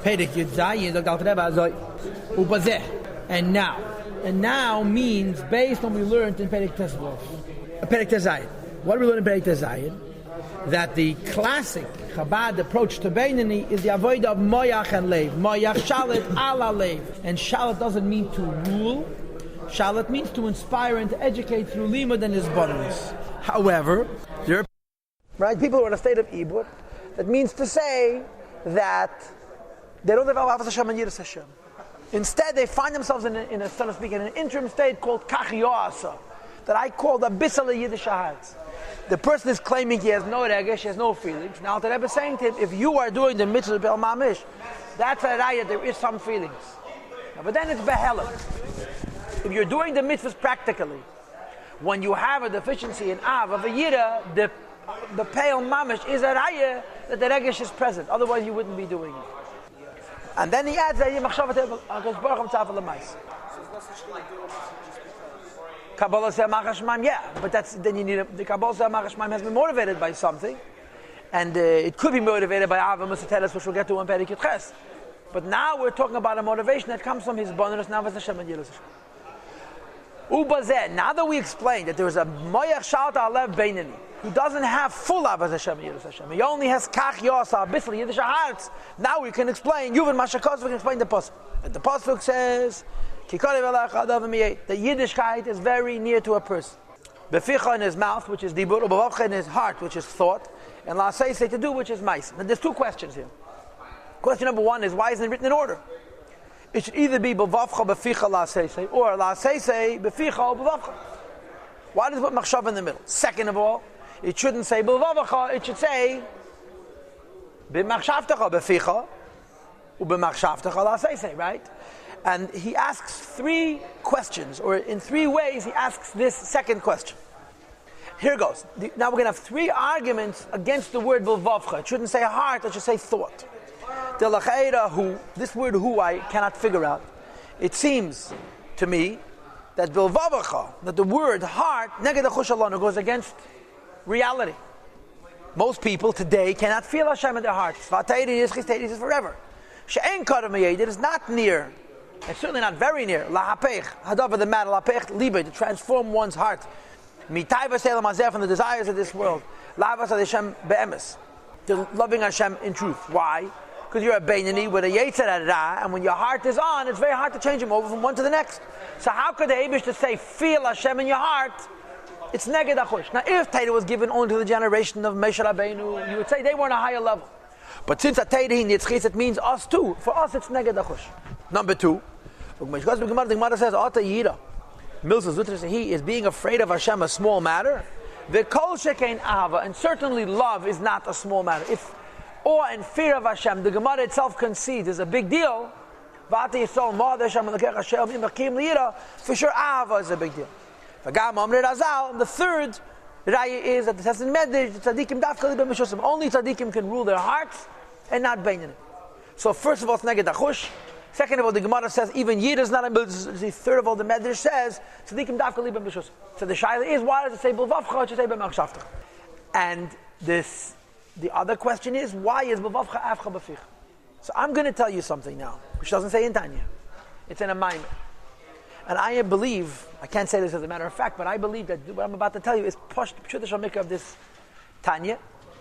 Perek Yud Zayin, Dr. Alter Rebbe, Azoi, Ubazeh. And now means based on what we learned in Perek Tezayin. What do we learn in Perek Tezayin? That the classic Chabad approach to Beinani is the avodah of Moyach and Leiv. Moyach shalit ala Leiv. And shalit doesn't mean to rule. Shalit means to inspire and to educate through limud and his bonus. However, there are people who are in a state of ibur. That means to say that they don't develop Avos Hashem and Yiras Hashem. Instead, they find themselves in a, so to speak, in an interim state called Kach Yoasa, that I call the Bissel Yiddish Ha'atz. The person is claiming he has no regesh, he has no feelings. Now, the Rebbe is saying to him, if you are doing the mitzvah Bel Mamish, that's a raya, there is some feelings. Now, but then it's Behelim. If you're doing the mitzvahs practically, when you have a deficiency in Av of a Yira, the Peil Mamish is a raya that the regesh is present. Otherwise, you wouldn't be doing it. And then he adds that Kabbalah Seh Machashmaim, yeah, but then you need the Kabbalah Seh Machashmaim has been motivated by something, and it could be motivated by Ava Musateres, which we'll get to in Perek Yud Ches. But now we're talking about a motivation that comes from his bonus Navas Hashem and Yiras Hashem. Ubazeh, now that we explained that there is a Moyach Shalta Alev Beinani, who doesn't have full Avos Hashem and Yiras Hashem, he only has Kach Yosa, Bissel Yiddish Ha'atz. Now we can explain, Yuvin Mashakos, we can explain the Pasuk. And the Pasuk says, the Yiddishkeit is very near to a person. Beficha in his mouth, which is dibur, ubavavcha in his heart, which is thought, and la'seisei to do, which is mais. Now there's two questions here. Question number one is, why isn't it written in order? It should either be bavavcha beficha la'seisei, or la'seisei beficha ubavavcha. Why does it put machshav in the middle? Second of all, it shouldn't say bavavcha, it should say b'machshavtecha beficha, ub'machshavtecha la'seisei, right? And he asks three questions, or in three ways he asks this second question. Here goes. Now we're going to have three arguments against the word bilvavcha. It shouldn't say heart, it should say thought. The lacheira hu, this word hu I cannot figure out. It seems to me that bilvavcha, that the word heart, neged achush alonu, goes against reality. Most people today cannot feel Hashem in their hearts. Vatayri is forever. She'en kadam yed, it is not near. It's certainly not very near. Lahapech, hadavar the matter, lahapech libe, to transform one's heart. Mitayva selam hazeh, from the desires of this world. Lavas Hashem be'emes, to loving Hashem in truth. Why? Because you're a beinani with a yetzer hara, and when your heart is on, it's very hard to change him over from one to the next. So how could the Eibush to say feel Hashem in your heart? It's neged achush. Now, if Torah was given only to the generation of Moshe Rabbeinu, you would say they were on a higher level. But since Atayri Nitzchis, it means us too. For us, it's neged achush. Number two, the Gemara says, Ata Yira. He is being afraid of Hashem a small matter. The kol shekain ava, and certainly love is not a small matter. If awe and fear of Hashem, the Gemara itself concedes, is a big deal. For sure, ava is a big deal. And the third raya is that it says in Medrash, only tzaddikim can rule their hearts and not beinyanim. So first of all, it's neged achush. Second of all, the Gemara says even Yid is not a mitzvah. Third of all, the Medrash says tzaddikim dafka libam b'shus. So the shaila is, why does it say b'vavcha? It should say b'machshavtach. And the other question is, why is b'vavcha avcha b'fich? So I'm going to tell you something now, which doesn't say in Tanya. It's in a maimer. And I believe, I can't say this as a matter of fact, but I believe that what I'm about to tell you is pshuta shamika of this Tanya.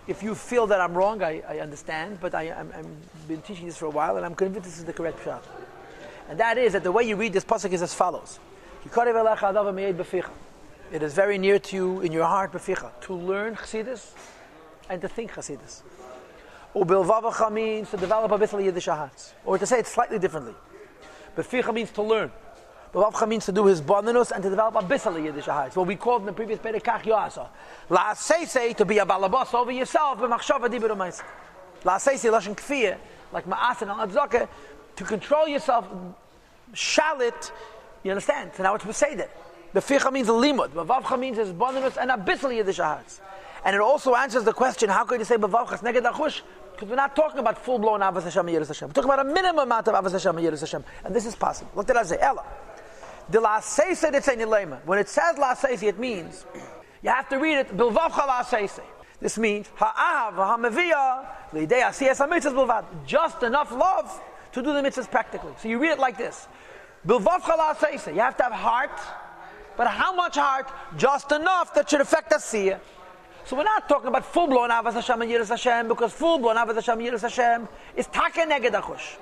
If you feel that I'm wrong, I understand, but I've been teaching this for a while, and I'm convinced this is the correct pshat. And that is that the way you read this pasuk is as follows: it is very near to you in your heart, to learn chassidus and to think chassidus. Ubilvavacha means to develop a bittul yiddish ha'atz, or to say it slightly differently. Beficha means to learn. Bavavcha means to do his bonus and to develop a bissel yiddish ha'atz. What we called in the previous perek kach yoasa. La'asei to be a balabas over yourself, b'machshava dibur u'mais. La'asei lashon kfiyah, like ma'asen al adzaka, to control yourself. Shalit, you understand? So now it's beseder. Beficha means a limud. Bavavcha means his bonus and a bissel yiddish ha'atz. And it also answers the question: how could you say bavavcha neged achush? Because we're not talking about full-blown avos Hashem and Yiras Hashem. We're talking about a minimum amount of avos Hashem and Yiras Hashem, and this is possible. What did I say? Ella. The la'seisei it's in Yilema. When it says la'seisei, it means you have to read it bilvavcha la'seisei. This means ha'av ha'meviyah l'idei asiyas hamitzvos bilvad. Just enough love to do the mitzvahs practically. So you read it like this. You have to have heart, but how much heart? Just enough that should affect asiyah. So we're not talking about full-blown Avas Hashem and Yiras Hashem, because full-blown Avas Hashem and Yiras Hashem is Taka Neged Achush.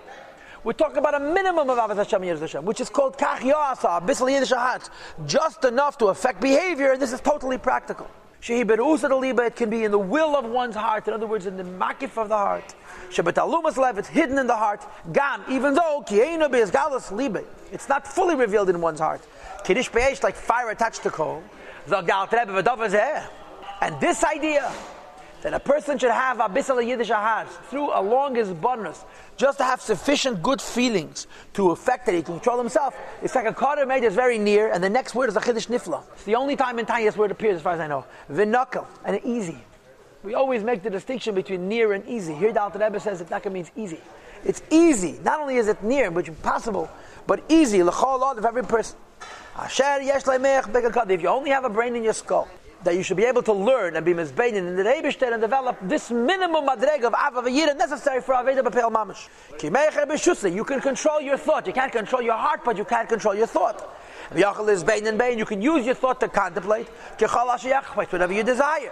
We're talking about a minimum of Avas Hashem and Yiras Hashem, which is called Kach Yasa, Bisl Yiddish Ahatz, just enough to affect behavior. This is totally practical. Shehi Berusa de Liba, it can be in the will of one's heart, in other words, in the makif of the heart. Shebetalumas Lev, it's hidden in the heart. Gam, even though Kienu Be'ez Galus Liba, it's not fully revealed in one's heart. Kiddush Be'esh, like fire attached to coal. Zagal Trebe V'Dov. And this idea that a person should have a bisal Yiddish ahaz through along his bonus, just to have sufficient good feelings to affect that he can control himself, it's like a Kader made is very near, and the next word is a Chiddush Nifla. It's the only time in Tanya this word appears, as far as I know. V'nakal, and easy. We always make the distinction between near and easy. Here the Alter Rebbe says that Naka means easy. It's easy. Not only is it near, which is possible, but easy. L'chol of every person. Asher yesh le'mech bekakad. If you only have a brain in your skull, that you should be able to learn and be mizbeinin in the Eibishter and develop this minimum madreg of Ava v'Yira necessary for Aveda b'Peil Mamash. Ki meicher b'shusli, you can control your thought. You can't control your heart, but you can't control your thought. V'yachal is bein and bein. You can use your thought to contemplate. Ki chal ashiyach, whatever you desire.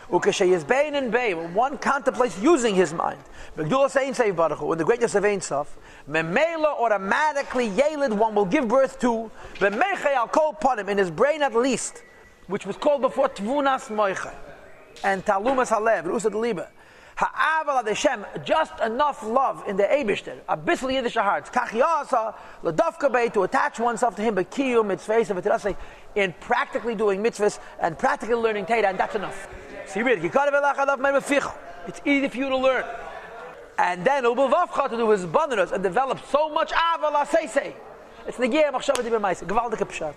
Ukeshe is bein and bein. When one contemplates using his mind. Begdula Sein Seif Baruch Hu, in the greatness of Ein Sof, memela automatically yelid one will give birth to b'meichei al kol panim, in his brain at least, which was called before Tvunas Moicha and Talumas Halev, Rusad Liba. Ha'aval Hashem, just enough love in the Eibishter, a bisl Yiddish heart, Kach Yasa, L'davka Bey, to attach oneself to him, B'kiyum, mitzvahs, and v'tirasei, in practically doing mitzvahs and practically learning Teda, and that's enough. So you read it, it's easy for you to learn. And then Ubuvavcha to do his bandanas and develop so much Aval Aseisei. It's Negiyah Machshavah Dibur Maisa, Gevaldike Pshat.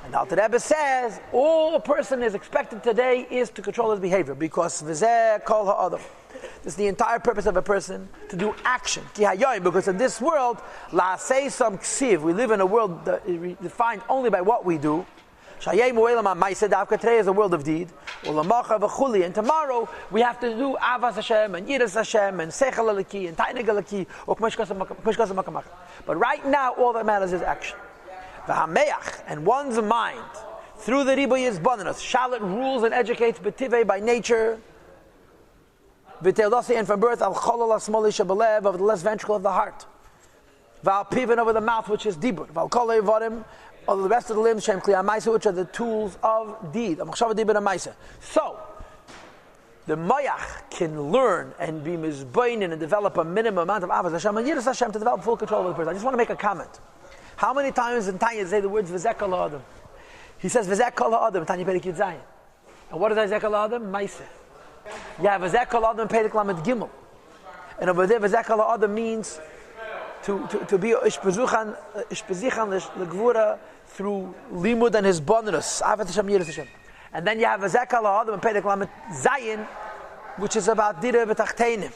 And the Alter Rebbe says, all a person is expected today is to control his behavior, because v'zeh kol ha'adam. This is the entire purpose of a person, to do action. Ki hayoyim, because in this world, la'asei sam ksiv, we live in a world that is defined only by what we do. Shayei mu'elam ha'maiseh davka, today is a world of deed. Ulamacha v'chuli, and tomorrow we have to do Avas Hashem, and Yiras Hashem, and Seichel Eliki, and Taineg Eliki, or K'mishkasa Makamach. But right now, all that matters is action. And one's mind, through the Riboy Yizbonanos, Shalit rules and educates B'tivei by nature, V'teodasi, and from birth, Al Cholol HaSmoli Shebelev, over the left ventricle of the heart, V'al Pivin, over the mouth, which is Dibur, V'al Kolei Vodim, over the rest of the limbs, Shem Kli HaMaisa, which are the tools of deed, Amachshava Dibur HaMaisa. So, the Mayach can learn and be mizbeinin and develop a minimum amount of Avos Hashem and Yiras Hashem to develop full control of the person. I just want to make a comment. How many times in Tanya say the words V'zeh kol ha'adam? He says V'zeh kol ha'adam, Tanya Perek Yud Zayin. And what is V'zeh kol ha'adam? Maiseh. Yeah, V'zeh kol ha'adam Perek Lamed Gimel. And over there V'zeh kol ha'adam means to be ishpezichan l'gvura through limud and his bonus, Avat Hashem, Yiras Hashem. And then you have V'zeh kol ha'adam and Perek Lamed Zayin, which is about Dira B'tachteinim.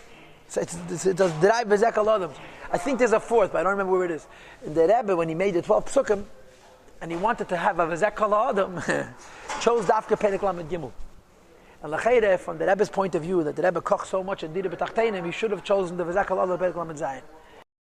So it does derive V'zeh kol ha'adam. I think there's a fourth, but I don't remember where it is. In the Rebbe, when he made the 12 psukim, and he wanted to have a V'zeh kol ha'adam, chose Dafka Perek Lamed Gimel. And L'cheireh, from the Rebbe's point of view, that the Rebbe koch so much and did it b'tachteinim, he should have chosen the V'zeh kol ha'adam Perek Lamed Zayin.